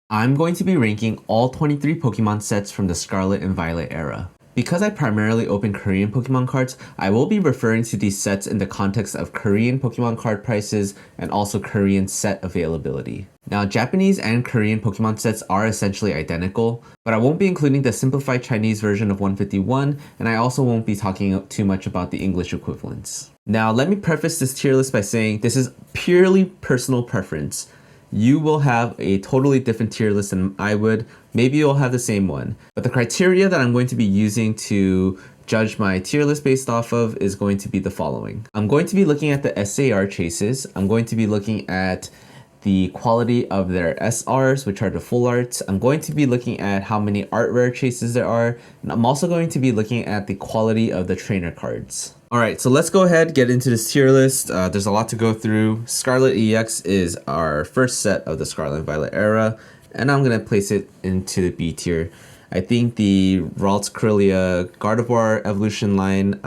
I'm going to be ranking all 23 Pokemon sets from the Scarlet and Violet era. Because I primarily open Korean Pokemon cards, I will be referring to these sets in the context of Korean Pokemon card prices and also Korean set availability. Now, Japanese and Korean Pokemon sets are essentially identical, but I won't be including the simplified Chinese version of 151, and I also won't be talking too much about the English equivalents. Now, let me preface this tier list by saying this is purely personal preference. You will have a totally different tier list than I would. Maybe you'll have the same one. But the criteria that I'm going to be using to judge my tier list based off of is going to be the following. I'm going to be looking at the SAR chases. I'm going to be looking at the quality of their SRs, which are the full arts. I'm going to be looking at how many art rare chases there are. And I'm also going to be looking at the quality of the trainer cards. Alright, so let's go ahead, get into this tier list. There's a lot to go through. Scarlet EX is our first set of the Scarlet and Violet era, and I'm going to place it into the B tier. I think the Ralts Corellia Gardevoir evolution line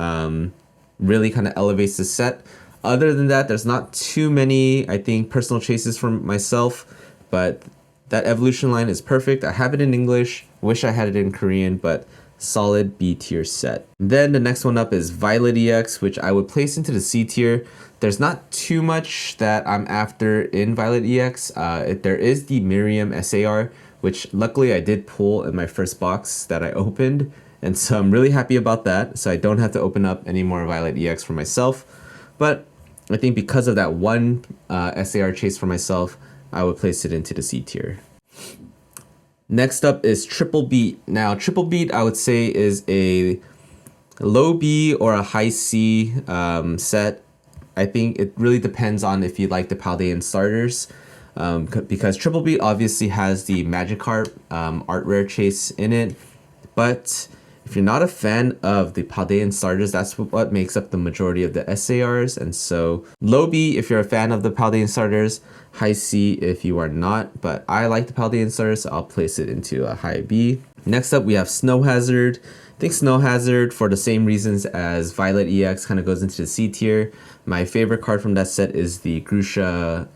really kind of elevates the set. Other than that, there's not too many, I think, personal chases for myself, but that evolution line is perfect. I have it in English, wish I had it in Korean, but solid B tier set. Then the next one up is Violet EX, which I would place into the C tier. There's not too much that I'm after in Violet EX. There is the Miriam SAR, which luckily I did pull in my first box that I opened, and so I'm really happy about that, so I don't have to open up any more Violet EX for myself. But I think because of that one SAR chase for myself, I would place it into the C tier. Next up is Triple Beat. Now, Triple Beat, I would say, is a low B or a high C set. I think it really depends on if you like the Paldean starters. Because Triple Beat obviously has the Magikarp art rare chase in it. But if you're not a fan of the Paldean starters, that's what makes up the majority of the SARs. And so low B if you're a fan of the Paldean starters, high C if you are not. But I like the Paldean starters, so I'll place it into a high B. Next up, we have Snow Hazard. I think Snow Hazard, for the same reasons as Violet EX, kind of goes into the C tier. My favorite card from that set is the Grusha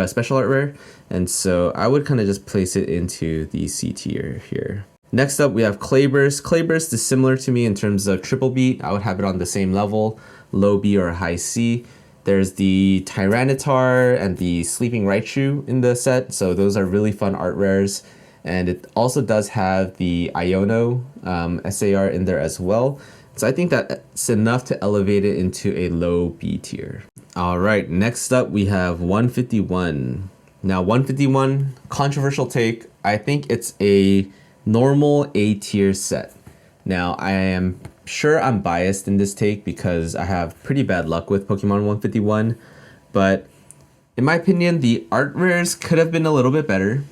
special art rare. And so I would kind of just place it into the C tier here. Next up, we have Clayburst. Clayburst is similar to me in terms of Triple Beat. I would have it on the same level, low B or high C. There's the Tyranitar and the Sleeping Raichu in the set, so those are really fun art rares. And it also does have the Iono SAR in there as well. So I think that's enough to elevate it into a low B tier. All right, next up we have 151. Now 151, controversial take. I think it's a normal A tier set. Now I am sure I'm biased in this take because I have pretty bad luck with Pokemon 151, but in my opinion, the art rares could have been a little bit better.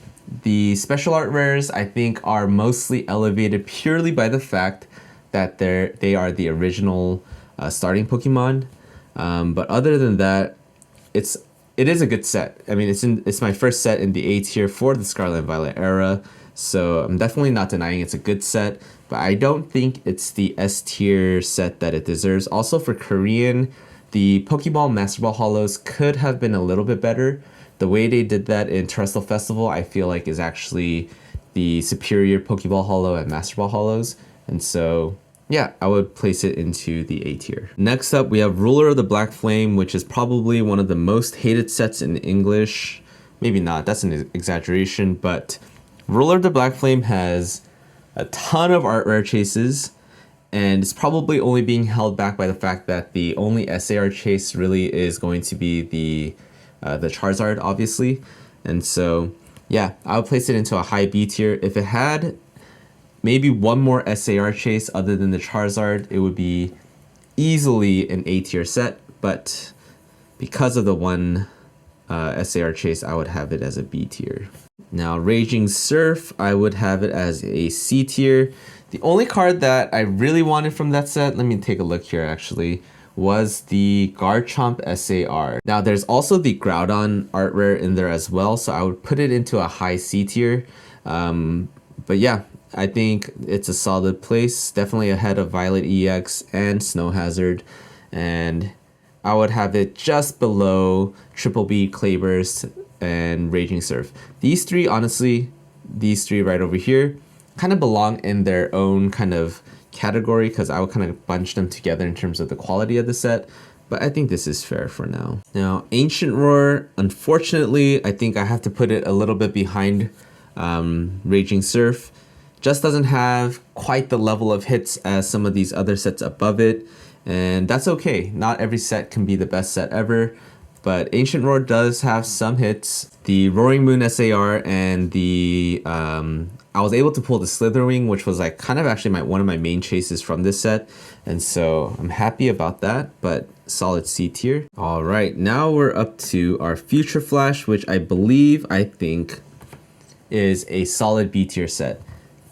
The special art rares, I think, are mostly elevated purely by the fact that they are the original starting Pokemon. But other than that, it is a good set. I mean, it's my first set in the A tier for the Scarlet and Violet era, so I'm definitely not denying it's a good set. But I don't think it's the S tier set that it deserves. Also, for Korean, the Pokeball Master Ball Hollows could have been a little bit better. The way they did that in Terrestrial Festival, I feel like is actually the superior Pokeball Hollow and Master Ball Hollows. And so, yeah, I would place it into the A tier. Next up, we have Ruler of the Black Flame, which is probably one of the most hated sets in English. Maybe not, that's an exaggeration, but Ruler of the Black Flame has a ton of art rare chases, and it's probably only being held back by the fact that the only SAR chase really is going to be the Charizard, obviously. And so, yeah, I would place it into a high B tier. If it had maybe one more SAR chase other than the Charizard, it would be easily an A tier set. But because of the one SAR chase, I would have it as a B tier. Now, Raging Surf, I would have it as a C tier. The only card that I really wanted from that set, let me take a look here actually, was the Garchomp SAR. Now, there's also the Groudon art rare in there as well, so I would put it into a high C tier. But yeah, I think it's a solid place, definitely ahead of Violet EX and Snow Hazard. And I would have it just below Triple B Clayburst and Raging Surf. These three, honestly, these three right over here kind of belong in their own kind of category because I would kind of bunch them together in terms of the quality of the set. But I think this is fair for now. Now, Ancient Roar, unfortunately, I think I have to put it a little bit behind Raging Surf. Just doesn't have quite the level of hits as some of these other sets above it. And that's okay. Not every set can be the best set ever. But Ancient Roar does have some hits. The Roaring Moon SAR and the I was able to pull the Slitherwing, which was like kind of actually one of my main chases from this set. And so I'm happy about that, but solid C tier. All right, now we're up to our Future Flash, which I think is a solid B tier set.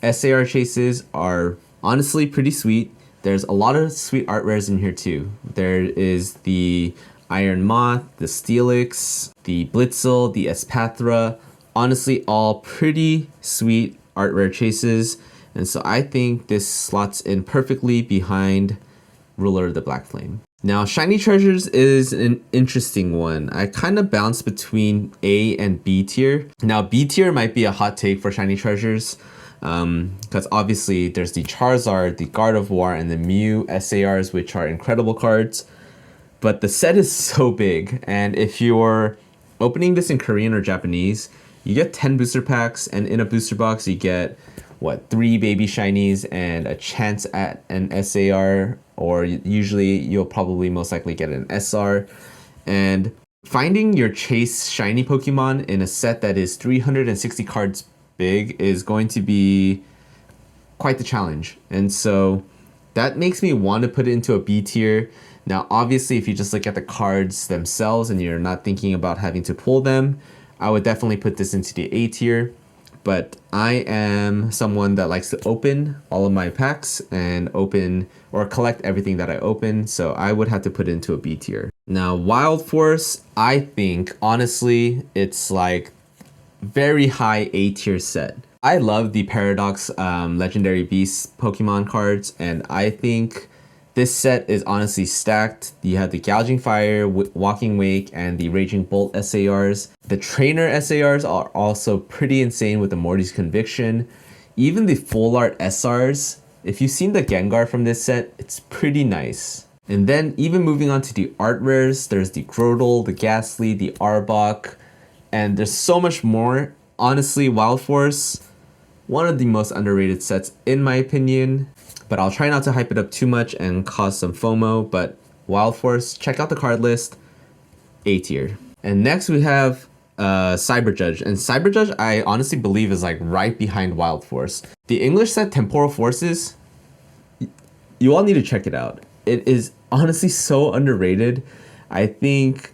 SAR chases are honestly pretty sweet. There's a lot of sweet art rares in here too. There is the Iron Moth, the Steelix, the Blitzel, the Espathra. Honestly, all pretty sweet art rare chases. And so I think this slots in perfectly behind Ruler of the Black Flame. Now, Shiny Treasures is an interesting one. I kind of bounce between A and B tier. Now, B tier might be a hot take for Shiny Treasures. Because obviously there's the Charizard, the Gardevoir, and the Mew SARs, which are incredible cards. But the set is so big, and if you're opening this in Korean or Japanese, you get 10 booster packs, and in a booster box you get, 3 baby shinies and a chance at an SAR, or usually you'll probably most likely get an SR. And finding your chase shiny Pokemon in a set that is 360 cards big is going to be quite the challenge. And so that makes me want to put it into a B tier. Now, obviously, if you just look at the cards themselves and you're not thinking about having to pull them, I would definitely put this into the A tier. But I am someone that likes to open all of my packs and open or collect everything that I open. So I would have to put it into a B tier. Now, Wild Force, I think, honestly, it's like very high A tier set. I love the Paradox Legendary Beast Pokemon cards, and I think this set is honestly stacked. You have the Gouging Fire, Walking Wake, and the Raging Bolt SARs. The Trainer SARs are also pretty insane with the Morty's Conviction. Even the Full Art SRs, if you've seen the Gengar from this set, it's pretty nice. And then even moving on to the art rares, there's the Grotle, the Ghastly, the Arbok, and there's so much more. Honestly, Wild Force, one of the most underrated sets in my opinion. But I'll try not to hype it up too much and cause some FOMO. But Wild Force, check out the card list, A tier. And next we have Cyber Judge. And Cyber Judge, I honestly believe, is like right behind Wild Force. The English set Temporal Forces, you all need to check it out. It is honestly so underrated. I think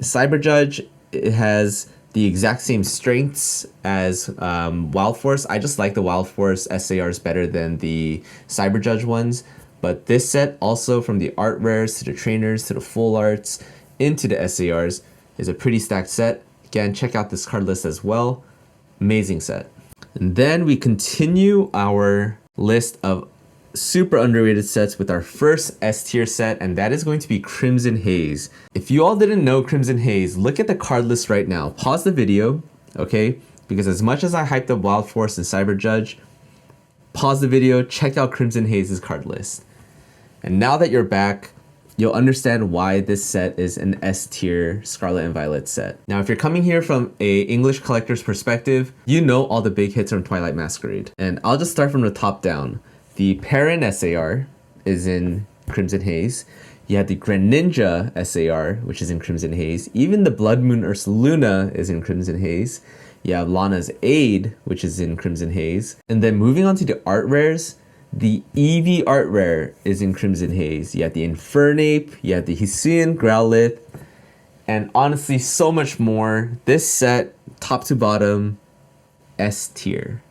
Cyber Judge, it has the exact same strengths as Wild Force. I just like the Wild Force SARs better than the Cyber Judge ones. But this set also, from the art rares to the trainers to the full arts into the SARs, is a pretty stacked set. Again, check out this card list as well. Amazing set. And then we continue our list of super underrated sets with our first S tier set, and that is going to be Crimson Haze. If you all didn't know Crimson Haze, look at the card list right now. Pause the video, okay? Because as much as I hyped up Wild Force and Cyber Judge, pause the video, check out Crimson Haze's card list. And now that you're back, you'll understand why this set is an S tier Scarlet and Violet set. Now, if you're coming here from a English collector's perspective, you know all the big hits from Twilight Masquerade. And I'll just start from the top down. The Perrin SAR is in Crimson Haze. You have the Greninja SAR, which is in Crimson Haze. Even the Blood Moon Ursaluna is in Crimson Haze. You have Lana's Aid, which is in Crimson Haze. And then moving on to the art rares, the Eevee art rare is in Crimson Haze. You have the Infernape, you have the Hisuian Growlithe, and honestly, so much more. This set, top to bottom, S tier.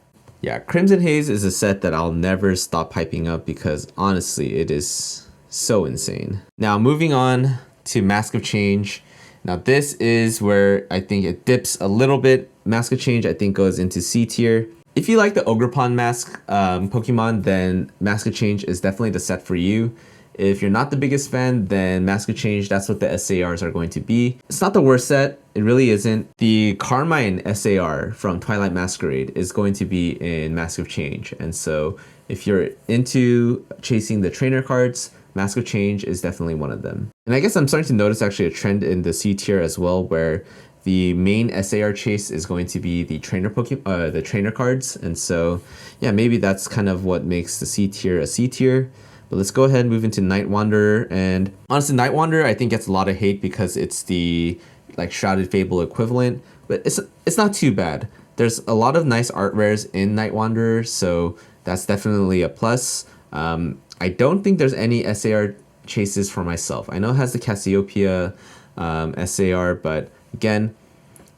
Yeah, Crimson Haze is a set that I'll never stop hyping up because honestly, it is so insane. Now, moving on to Mask of Change. Now, this is where I think it dips a little bit. Mask of Change, I think, goes into C tier. If you like the Ogerpon mask Pokemon, then Mask of Change is definitely the set for you. If you're not the biggest fan, then Mask of Change, that's what the SARs are going to be. It's not the worst set, it really isn't. The Carmine SAR from Twilight Masquerade is going to be in Mask of Change. And so if you're into chasing the trainer cards, Mask of Change is definitely one of them. And I guess I'm starting to notice actually a trend in the C tier as well, where the main SAR chase is going to be the the trainer cards. And so yeah, maybe that's kind of what makes the C tier a C tier. But let's go ahead and move into Night Wanderer. And honestly, Night Wanderer I think gets a lot of hate because it's the like Shrouded Fable equivalent, but it's not too bad. There's a lot of nice art rares in Night Wanderer, so that's definitely a plus. I don't think there's any SAR chases for myself. I know it has the Cassiopeia SAR, but again,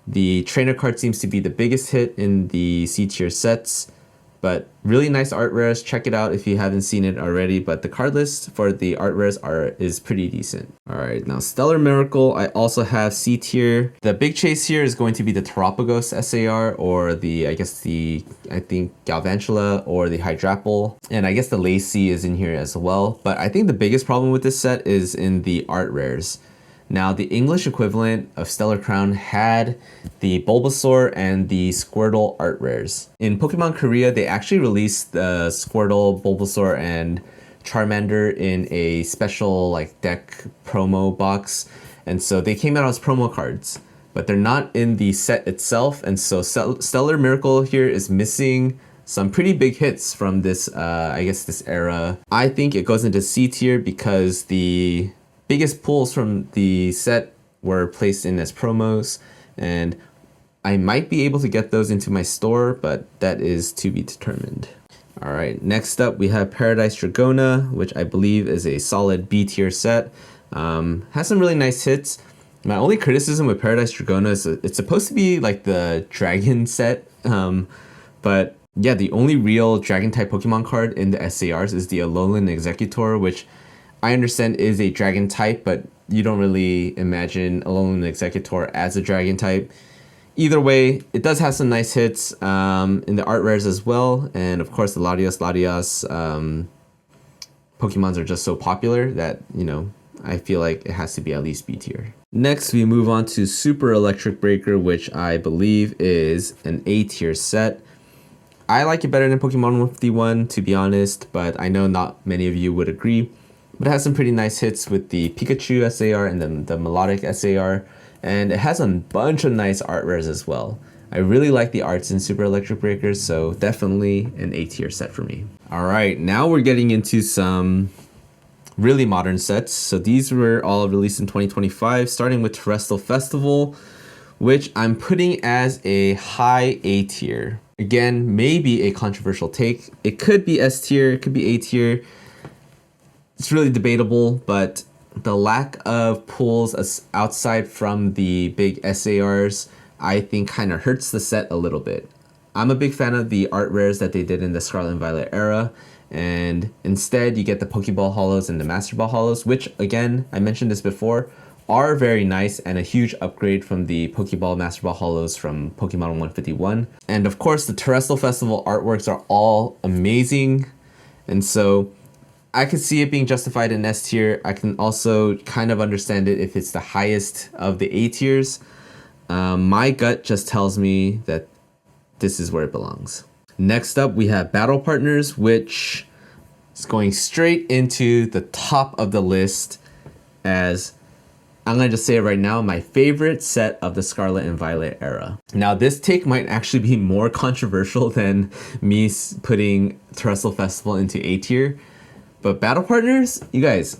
the trainer card seems to be the biggest hit in the C tier sets. But really nice art rares. Check it out if you haven't seen it already. But the card list for the art rares is pretty decent. All right, now Stellar Miracle, I also have C tier. The big chase here is going to be the Terapagos SAR, or I think Galvantula or the Hydrapple. And I guess the Lacey is in here as well. But I think the biggest problem with this set is in the art rares. Now, the English equivalent of Stellar Crown had the Bulbasaur and the Squirtle art rares. In Pokemon Korea, they actually released the Squirtle, Bulbasaur, and Charmander in a special like deck promo box. And so they came out as promo cards, but they're not in the set itself. And so Stellar Miracle here is missing some pretty big hits from this, I guess this era. I think it goes into C tier because the biggest pulls from the set were placed in as promos, and I might be able to get those into my store, but that is to be determined. All right, next up we have Paradise Dragona, which I believe is a solid B tier set. Has some really nice hits. My only criticism with Paradise Dragona is it's supposed to be like the dragon set, but yeah, the only real dragon type Pokemon card in the SARs is the Alolan Executor, which I understand is a dragon type, but you don't really imagine Alolan Executor as a dragon type. Either way, it does have some nice hits in the art rares as well. And of course, the Latios Pokemons are just so popular that, you know, I feel like it has to be at least B tier. Next, we move on to Super Electric Breaker, which I believe is an A tier set. I like it better than Pokemon 151, to be honest, but I know not many of you would agree. But it has some pretty nice hits with the Pikachu SAR and then the Melodic SAR. And it has a bunch of nice art rares as well. I really like the arts in Super Electric Breakers, so definitely an A tier set for me. All right, now we're getting into some really modern sets. So these were all released in 2025, starting with Terrestrial Festival, which I'm putting as a high A tier. Again, maybe a controversial take. It could be S tier, it could be A tier. It's really debatable, but the lack of pulls outside from the big SARs, I think kind of hurts the set a little bit. I'm a big fan of the art rares that they did in the Scarlet and Violet era, and instead you get the Pokeball Hollows and the Master Ball Hollows, which again, I mentioned this before, are very nice and a huge upgrade from the Pokeball Master Ball Hollows from Pokemon 151. And of course, the Terrestrial Festival artworks are all amazing, and so I could see it being justified in S tier. I can also kind of understand it if it's the highest of the A tiers. My gut just tells me that this is where it belongs. Next up, we have Battle Partners, which is going straight into the top of the list as, I'm going to just say it right now, my favorite set of the Scarlet and Violet era. Now, this take might actually be more controversial than me putting Terrestrial Festival into A tier. But Battle Partners, you guys,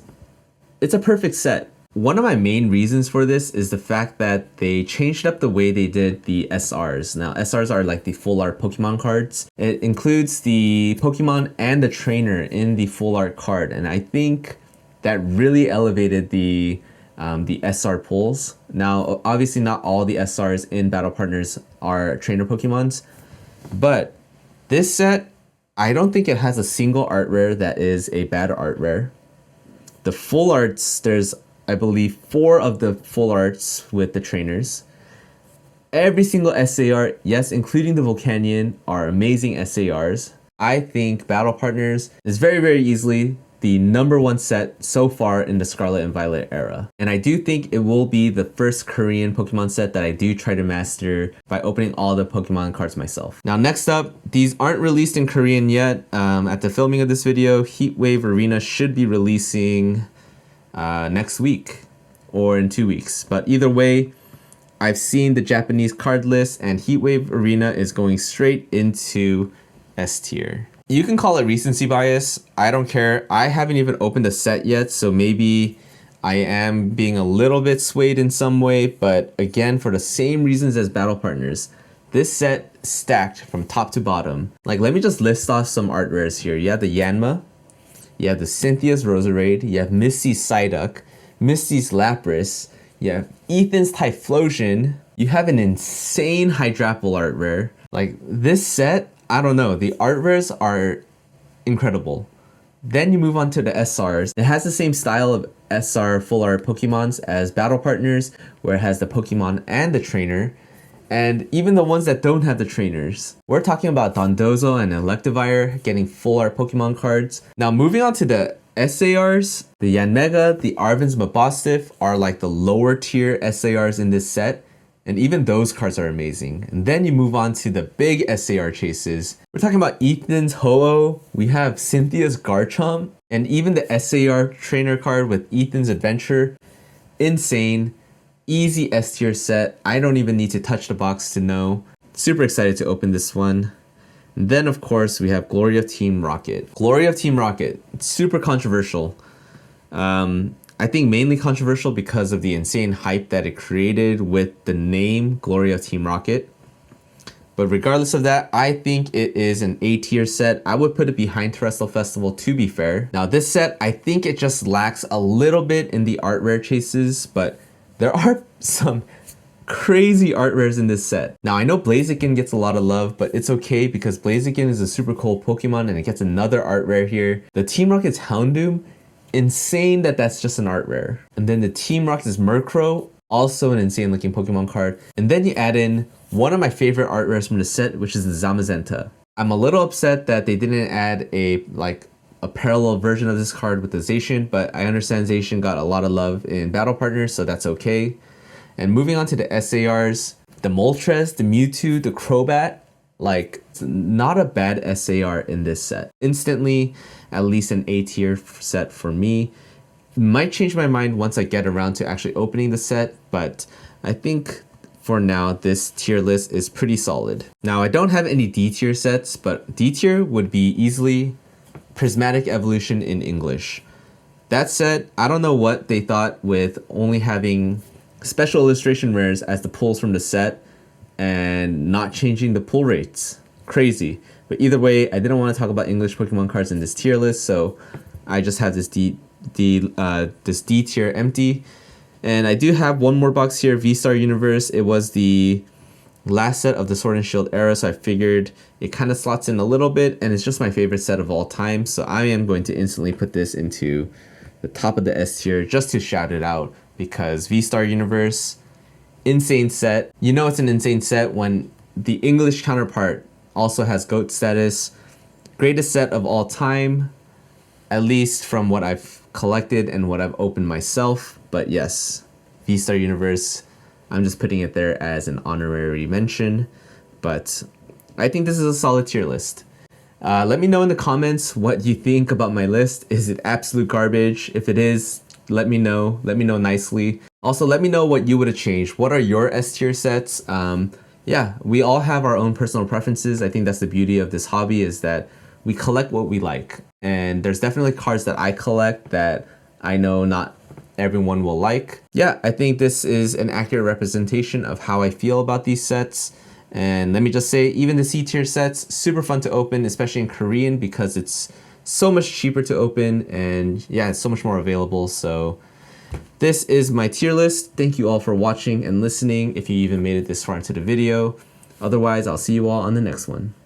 it's a perfect set. One of my main reasons for this is the fact that they changed up the way they did the SRs. Now, SRs are like the full art Pokemon cards. It includes the Pokemon and the trainer in the full art card. And I think that really elevated the SR pulls. Now, obviously not all the SRs in Battle Partners are trainer Pokemons, but this set, I don't think it has a single art rare that is a bad art rare. The full arts, there's, I believe, 4 of the full arts with the trainers. Every single SAR, yes, including the Volcanion, are amazing SARs. I think Battle Partners is very, very easily the #1 set so far in the Scarlet and Violet era. And I do think it will be the first Korean Pokemon set that I do try to master by opening all the Pokemon cards myself. Now next up, these aren't released in Korean yet. At the filming of this video, Heatwave Arena should be releasing next week or in 2 weeks. But either way, I've seen the Japanese card list and Heatwave Arena is going straight into S tier. You can call it recency bias. I don't care. I haven't even opened the set yet, so maybe I am being a little bit swayed in some way, but again, for the same reasons as Battle Partners, this set stacked from top to bottom. Like, let me just list off some art rares here. You have the Yanma, you have the Cynthia's Roserade, you have Misty's Psyduck, Misty's Lapras, you have Ethan's Typhlosion, you have an insane Hydrapple art rare. Like, this set, I don't know, the art rares are incredible. Then you move on to the SRs. It has the same style of SR full art Pokemons as Battle Partners, where it has the Pokemon and the trainer, and even the ones that don't have the trainers. We're talking about Dondozo and Electivire getting full art Pokemon cards. Now moving on to the SARs, the Yanmega, the Arven's Mabostiff are like the lower tier SARs in this set. And even those cards are amazing. And then you move on to the big SAR chases. We're talking about Ethan's Ho-Oh. We have Cynthia's Garchomp. And even the SAR trainer card with Ethan's Adventure. Insane. Easy S tier set. I don't even need to touch the box to know. Super excited to open this one. And then of course we have Glory of Team Rocket. Glory of Team Rocket. It's super controversial. I think mainly controversial because of the insane hype that it created with the name Glory of Team Rocket. But regardless of that, I think it is an A tier set. I would put it behind Terrestrial Festival, to be fair. Now this set, I think it just lacks a little bit in the art rare chases, but there are some crazy art rares in this set. Now I know Blaziken gets a lot of love, but it's okay because Blaziken is a super cool Pokemon and it gets another art rare here. The Team Rocket's Houndoom, insane that that's just an art rare. And then the Team Rocket's Murkrow, also an insane looking Pokemon card. And then you add in one of my favorite art rares from the set, which is the Zamazenta. I'm a little upset that they didn't add a parallel version of this card with the Zacian, but I understand Zacian got a lot of love in Battle Partners, so that's okay. And moving on to the SARs, the Moltres, the Mewtwo, the Crobat, like, it's not a bad SAR in this set. Instantly, at least an A tier set for me. Might change my mind once I get around to actually opening the set, but I think for now, this tier list is pretty solid. Now, I don't have any D tier sets, but D tier would be easily Prismatic Evolution in English. That said, I don't know what they thought with only having special illustration rares as the pulls from the set and not changing the pull rates. Crazy. But either way, I didn't want to talk about English Pokemon cards in this tier list, so I just have this D tier empty. And I do have one more box here, V-Star Universe. It was the last set of the Sword and Shield era, so I figured it kind of slots in a little bit, and it's just my favorite set of all time, so I am going to instantly put this into the top of the S tier just to shout it out, because V-Star Universe, insane set. You know it's an insane set when the English counterpart also has GOAT status. Greatest set of all time, at least from what I've collected and what I've opened myself. But yes, V-Star Universe, I'm just putting it there as an honorary mention. But I think this is a solid tier list. Let me know in the comments what you think about my list. Is it absolute garbage? If it is, let me know. Let me know nicely. Also, let me know what you would have changed. What are your S tier sets? Yeah, we all have our own personal preferences. I think that's the beauty of this hobby, is that we collect what we like. And there's definitely cards that I collect that I know not everyone will like. Yeah, I think this is an accurate representation of how I feel about these sets. And let me just say, even the C tier sets, super fun to open, especially in Korean, because it's so much cheaper to open, and yeah, it's so much more available. So this is my tier list. Thank you all for watching and listening, if you even made it this far into the video. Otherwise, I'll see you all on the next one.